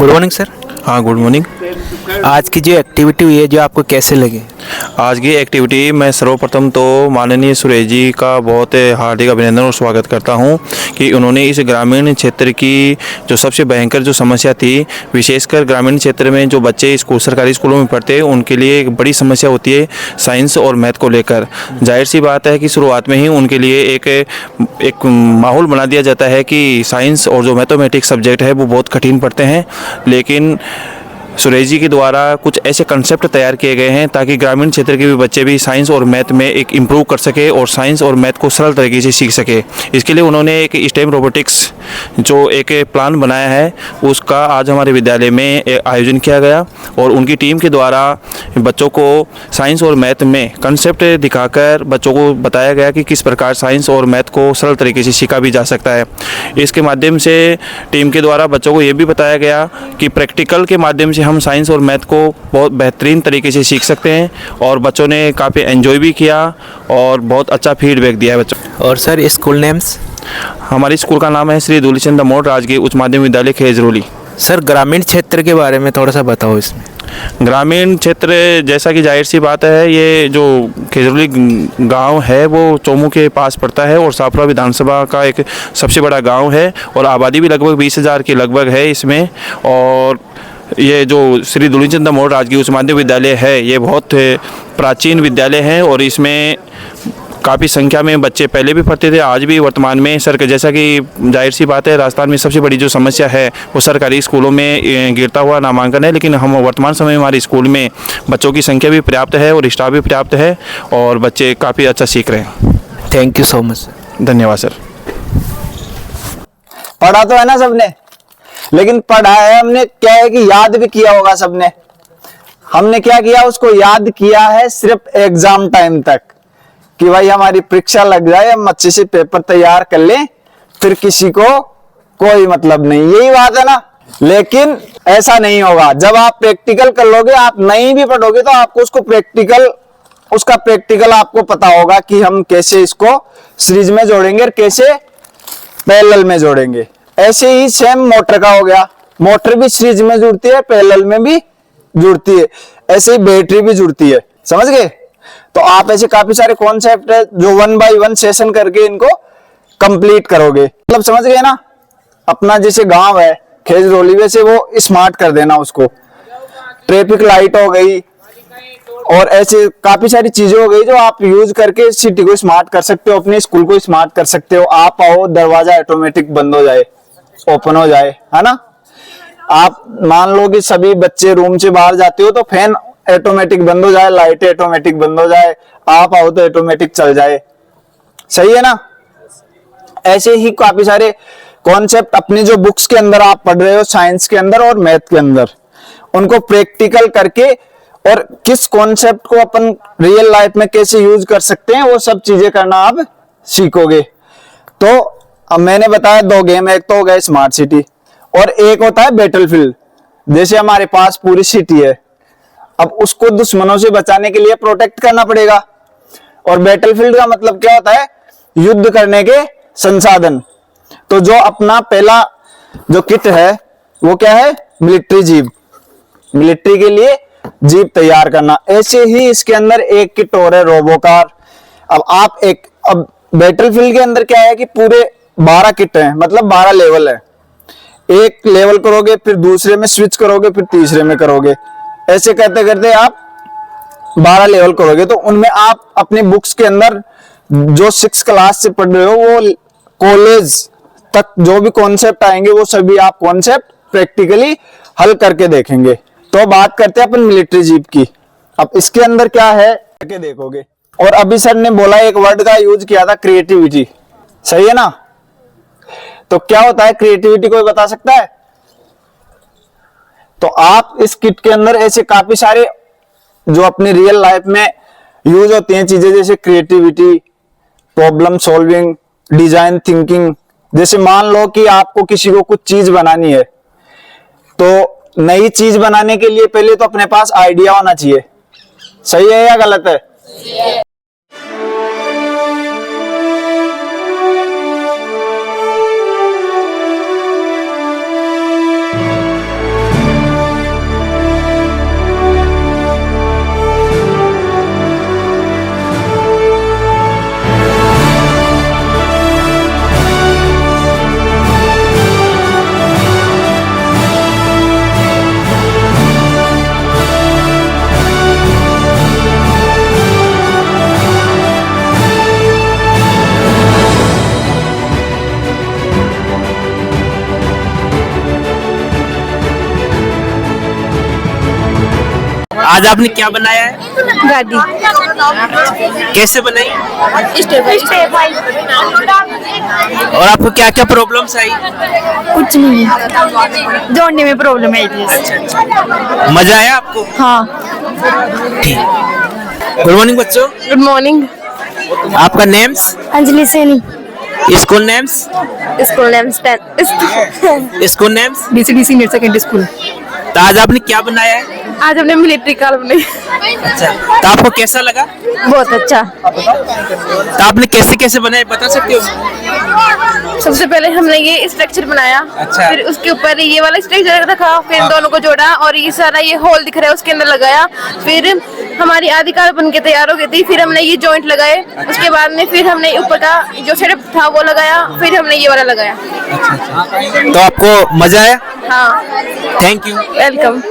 Good morning sir. हाँ, good morning. आज की जो एक्टिविटी हुई है जो आपको कैसे लगी? आज की एक्टिविटी मैं सर्वप्रथम तो माननीय सुरेश जी का बहुत हार्दिक अभिनंदन और स्वागत करता हूं कि उन्होंने इस ग्रामीण क्षेत्र की जो सबसे भयंकर जो समस्या थी, विशेषकर ग्रामीण क्षेत्र में जो बच्चे सरकारी स्कूलों में पढ़ते हैं उनके लिए एक बड़ी समस्या होती है साइंस और मैथ को लेकर। जाहिर सी बात है कि शुरुआत में ही उनके लिए एक माहौल बना दिया जाता है कि साइंस और जो मैथमेटिक्स सब्जेक्ट है वो बहुत कठिन पढ़ते हैं, लेकिन सुरेश जी के द्वारा कुछ ऐसे कंसेप्ट तैयार किए गए हैं ताकि ग्रामीण क्षेत्र के भी बच्चे भी साइंस और मैथ में एक इम्प्रूव कर सके और साइंस और मैथ को सरल तरीके से सीख सके। इसके लिए उन्होंने एक स्टेम रोबोटिक्स जो एक प्लान बनाया है उसका आज हमारे विद्यालय में आयोजन किया गया और उनकी टीम के द्वारा बच्चों को साइंस और मैथ में कंसेप्ट दिखाकर बच्चों को बताया गया कि किस प्रकार साइंस और मैथ को सरल तरीके से सीखा भी जा सकता है। इसके माध्यम से टीम के द्वारा बच्चों को ये भी बताया गया कि प्रैक्टिकल के माध्यम से हम साइंस और मैथ को बहुत बेहतरीन तरीके से सीख सकते हैं और बच्चों ने काफ़ी एंजॉय भी किया और बहुत अच्छा फीडबैक दिया है बच्चों। और सर स्कूल नेम्स? हमारे स्कूल का नाम है श्री धूलीचंद मोड़ राजकीय उच्च माध्यमिक विद्यालय खेजरोली। सर ग्रामीण क्षेत्र के बारे में थोड़ा सा बताओ इसमें। ग्रामीण क्षेत्र जैसा कि जाहिर सी बात है, ये जो खेजरोली गांव है वो चोमू के पास पड़ता है और साफरा विधानसभा का एक सबसे बड़ा गांव है और आबादी भी लगभग 20,000 के लगभग है इसमें। और ये जो श्री धूलीचंद मोड़ राजकीय उच्च माध्यमिक विद्यालय है ये बहुत प्राचीन विद्यालय है और इसमें काफ़ी संख्या में बच्चे पहले भी पढ़ते थे, आज भी वर्तमान में सर जैसा कि जाहिर सी बात है राजस्थान में सबसे बड़ी जो समस्या है वो सरकारी स्कूलों में गिरता हुआ नामांकन है, लेकिन हम वर्तमान समय में हमारे स्कूल में बच्चों की संख्या भी पर्याप्त है और स्टाफ भी पर्याप्त है और बच्चे काफ़ी अच्छा सीख रहे हैं। Thank you so much sir. धन्यवाद सर। पढ़ा तो है ना सबने, लेकिन पढ़ा है हमने क्या है कि याद भी किया होगा सबने। हमने क्या किया, उसको याद किया है सिर्फ एग्जाम टाइम तक कि भाई हमारी परीक्षा लग जाए, हम अच्छे से पेपर तैयार कर लें, फिर किसी को कोई मतलब नहीं, यही बात है ना। लेकिन ऐसा नहीं होगा। जब आप प्रैक्टिकल कर लोगे, आप नहीं भी पढ़ोगे तो आपको उसका प्रैक्टिकल आपको पता होगा कि हम कैसे इसको सीरीज में जोड़ेंगे और कैसे पैरेलल में जोड़ेंगे। ऐसे ही सेम मोटर का हो गया, मोटर भी सीरीज में जुड़ती है, पैरेलल में भी जुड़ती है, ऐसे ही बैटरी भी जुड़ती है। समझ गए? तो आप ऐसे काफी सारे कॉन्सेप्ट है जो 1 बाय 1 सेशन करके इनको कंप्लीट करोगे। मतलब समझ गए ना। अपना जैसे गांव है खेजरोली, वैसे वो स्मार्ट कर देना उसको। ट्रैफिक लाइट हो गई और ऐसे काफी सारी चीजें हो गई जो आप यूज करके सिटी को स्मार्ट कर सकते हो, अपने स्कूल को स्मार्ट कर सकते हो। आप आओ, दरवाजा ऑटोमेटिक बंद हो जाए, ओपन हो जाए, है ना। आप मान लो कि सभी बच्चे रूम से बाहर जाते हो तो फैन ऑटोमेटिक बंद हो जाए, लाइट ऑटोमेटिक बंद हो जाए, आप आओ तो ऑटोमेटिक चल जाए। सही है ना। ऐसे ही काफी सारे कॉन्सेप्ट अपनी जो बुक्स के अंदर आप पढ़ रहे हो, साइंस के अंदर और मैथ के अंदर, उनको प्रैक्टिकल करके और किस कॉन्सेप्ट को अपन रियल लाइफ में कैसे यूज कर सकते हैं वो सब चीजें करना आप सीखोगे। तो अब मैंने बताया 2 गेम, एक तो हो गया स्मार्ट सिटी और एक होता है बैटलफील्ड। जैसे हमारे पास पूरी सिटी है, अब उसको दुश्मनों से बचाने के लिए प्रोटेक्ट करना पड़ेगा। और बैटलफील्ड का मतलब क्या होता है? युद्ध करने के संसाधन। तो जो अपना पहला जो किट है वो क्या है? मिलिट्री जीप, मिलिट्री के लिए जीप तैयार करना। ऐसे ही इसके अंदर एक किट और है, रोबोकार। अब बैटलफील्ड के अंदर क्या है कि पूरे 12 किट हैं, मतलब 12 लेवल है। एक लेवल करोगे, फिर दूसरे में स्विच करोगे, फिर तीसरे में करोगे, ऐसे करते करते आप 12 लेवल करोगे। तो उनमें आप अपनी बुक्स के अंदर जो 6 क्लास से पढ़ रहे हो वो कॉलेज तक जो भी कॉन्सेप्ट आएंगे वो सभी आप कॉन्सेप्ट प्रैक्टिकली हल करके देखेंगे। तो बात करते हैं अपन मिलिट्री जीप की। अब इसके अंदर क्या है करके देखोगे। और अभी सर ने बोला, एक वर्ड का यूज किया था, क्रिएटिविटी। सही है ना। तो क्या होता है क्रिएटिविटी, कोई बता सकता है? तो आप इस किट के अंदर ऐसे काफी सारे जो अपनी रियल लाइफ में यूज होती हैं चीजें, जैसे creativity, problem solving, design thinking. जैसे मान लो कि आपको किसी को कुछ चीज बनानी है, तो नई चीज बनाने के लिए पहले तो अपने पास आइडिया होना चाहिए। सही है या गलत है? आज आपने क्या बनाया है? गाड़ी। कैसे बनाई? Step by step. और आपको क्या क्या प्रॉब्लम्स आई? कुछ नहीं, जोड़ने में प्रॉब्लम आई थी। मजा आया आपको? हाँ। ठीक। गुड मॉर्निंग बच्चों, गुड मॉर्निंग। आपका names, Anjali Saini. School names, school name school names. DCD senior secondary school. तो आज आपने क्या बनाया है? आज हमने मिलिट्री कार बनाई। अच्छा, तो आपको कैसा लगा? बहुत अच्छा। तो आपने कैसे कैसे बनाया बता सकते हो? सबसे पहले हमने ये स्ट्रक्चर बनाया। अच्छा। फिर उसके ऊपर ये वाला स्ट्रक्चर रखा, फिर दोनों को जोड़ा और ये सारा ये होल दिख रहा है उसके अंदर लगाया। फिर हमारी आधी कार बन के तैयार हो गई थी। फिर हमने ये जॉइंट लगाए। उसके बाद में फिर हमने ऊपर का जो सेटअप था वो लगाया। फिर हमने ये वाला लगाया। तो आपको मजा आया? हाँ। Thank you. वेलकम।